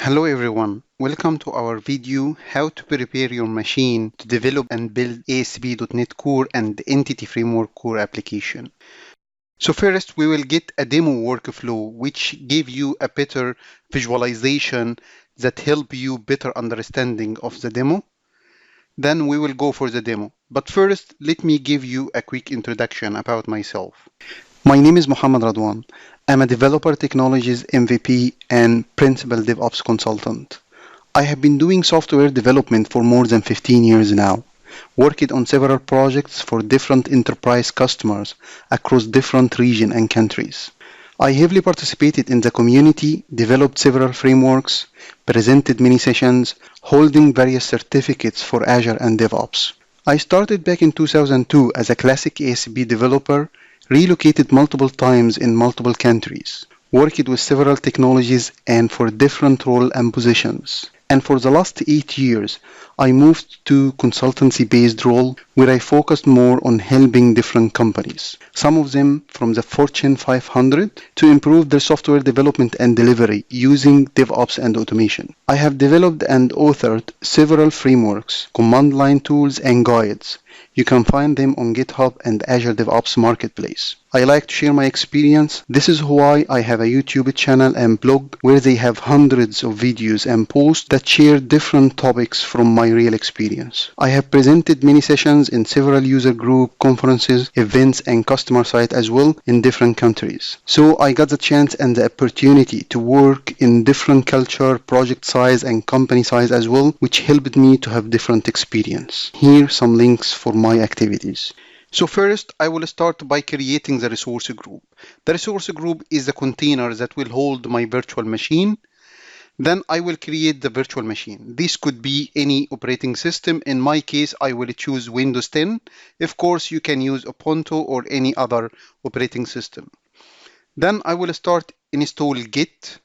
Hello everyone, welcome to our video how to prepare your machine to develop and build ASP.NET Core and Entity Framework Core application. So first we will get a demo workflow which give you a better visualization that help you better understanding of the demo. Then we will go for the demo. But first let me give you a quick introduction about myself. My name is Mohammed Radwan. I'm a developer technologies MVP and principal DevOps consultant. I have been doing software development for more than 15 years now, worked on several projects for different enterprise customers across different regions and countries. I heavily participated in the community, developed several frameworks, presented many sessions, holding various certificates for Azure and DevOps. I started back in 2002 as a classic ASP developer, relocated multiple times in multiple countries, worked with several technologies and for different roles and positions. And for the last 8 years, I moved to consultancy-based role where I focused more on helping different companies, some of them from the Fortune 500, to improve their software development and delivery using DevOps and automation. I have developed and authored several frameworks, command line tools, and guides. You can find them on GitHub and Azure DevOps Marketplace. I like to share my experience. This is why I have a YouTube channel and blog where they have hundreds of videos and posts that share different topics from my real experience. I have presented many sessions in several user group conferences, events, and customer site as well in different countries. So I got the chance and the opportunity to work in different culture, project size, and company size as well, which helped me to have different experience. Here are some links for my activities. So first, I will start by creating the resource group. The resource group is a container that will hold my virtual machine. Then I will create the virtual machine. This could be any operating system. In my case, I will choose Windows 10. Of course, you can use Ubuntu or any other operating system. Then I will start install Git.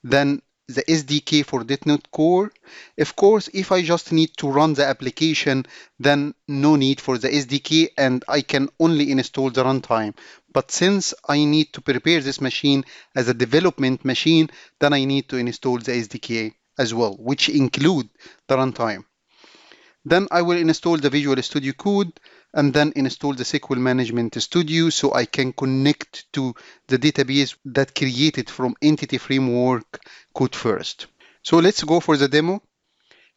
Then the SDK for .NET Core. Of course, if I just need to run the application, then no need for the SDK and I can only install the runtime. But since I need to prepare this machine as a development machine, then I need to install the SDK as well, which include the runtime. Then I will install the Visual Studio Code and then install the SQL Management Studio so I can connect to the database that created from Entity Framework Code first. So let's go for the demo.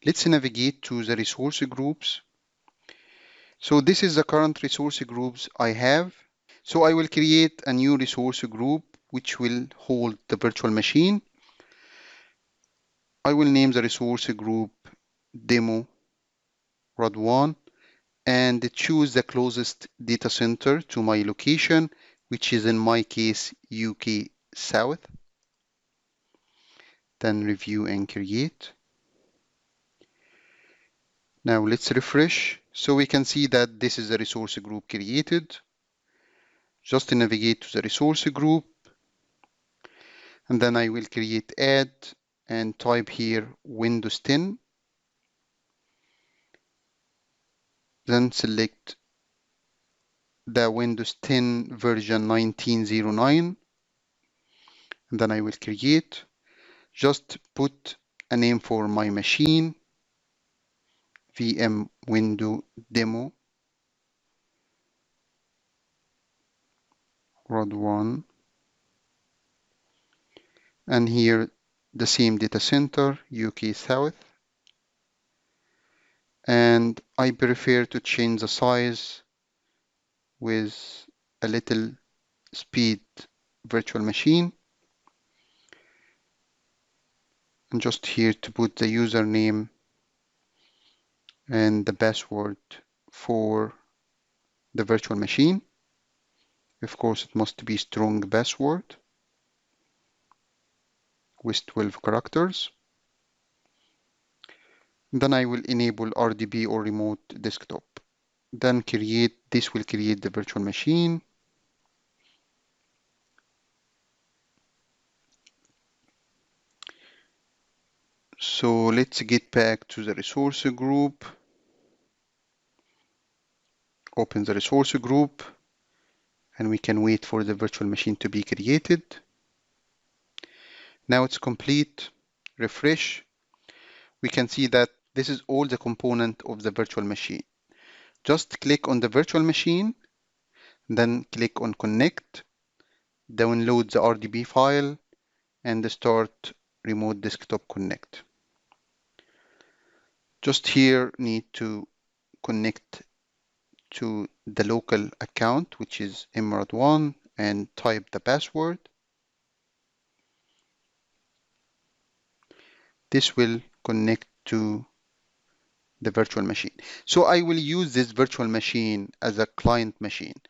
Let's navigate to the resource groups. So this is the current resource groups I have. So I will create a new resource group which will hold the virtual machine. I will name the resource group Demo Rod1 and choose the closest data center to my location, which is in my case UK South. Then review and create. Now let's refresh. So we can see that this is the resource group created. Just navigate to the resource group and then I will create add and type here Windows 10. Then select the Windows 10 version 1909 and then I will create. Just put a name for my machine, VM window demo Rod1, and here the same data center UK South, and I prefer to change the size with a little speed virtual machine, and just here to put the username and the password for the virtual machine. Of course, it must be strong password with 12 characters. Then I will enable RDB or remote desktop. Then this will create the virtual machine. So let's get back to the resource group. Open the resource group and we can wait for the virtual machine to be created. Now it's complete. Refresh. We can see that this is all the component of the virtual machine. Just click on the virtual machine, then click on connect, download the RDB file, and start remote desktop connect. Just here need to connect to the local account, which is Emerald1, and type the password. This will connect to the virtual machine. So I will use this virtual machine as a client machine.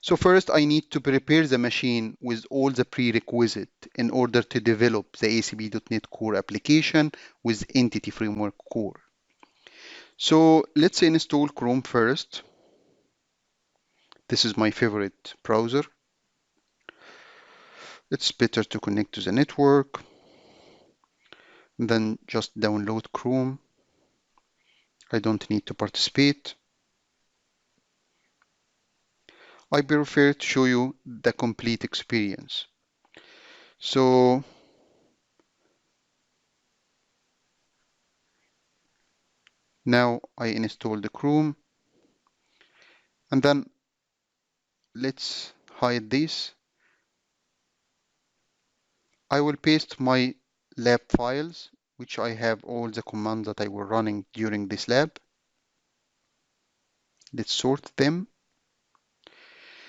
So first I need to prepare the machine with all the prerequisite in order to develop the ASP.NET Core application with Entity Framework Core. So let's install Chrome first. This is my favorite browser. It's better to connect to the network. Then just download Chrome. I don't need to participate. I prefer to show you the complete experience. So now I install the Chrome, and then let's hide this. I will paste my lab files, which I have all the commands that I were running during this lab. Let's sort them.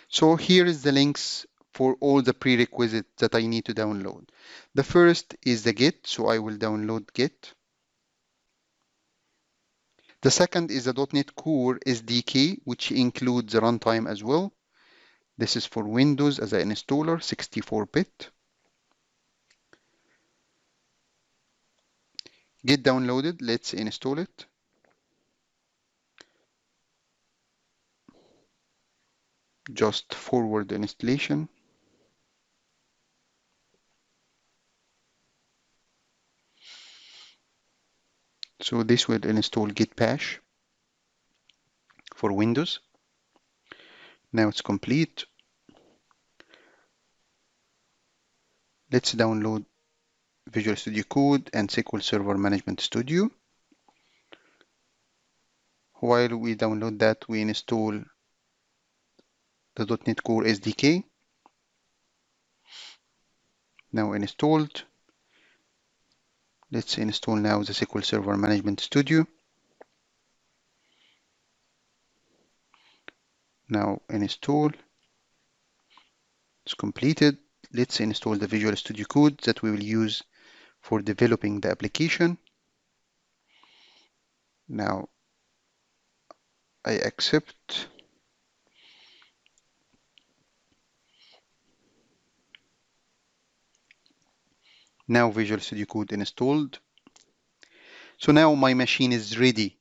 So here is the links for all the prerequisites that I need to download. The first is the Git, so I will download Git. The second is the .NET Core SDK, which includes the runtime as well. This is for Windows as an installer, 64-bit. Get downloaded, let's install it. Just forward the installation. So this will install Git Bash for Windows. Now it's complete. Let's download Visual Studio Code and SQL Server Management Studio. While we download that, we install the .NET Core SDK. Now installed. Let's install now the SQL Server Management Studio. Now install. It's completed. Let's install the Visual Studio Code that we will use for developing the application. Now I accept. Now Visual Studio Code installed. So now my machine is ready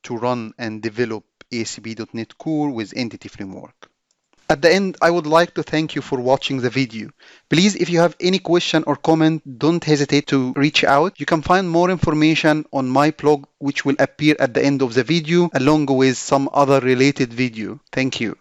to run and develop ASP.NET Core with Entity Framework. At the end, I would like to thank you for watching the video. Please, if you have any question or comment, don't hesitate to reach out. You can find more information on my blog, which will appear at the end of the video, along with some other related video. Thank you.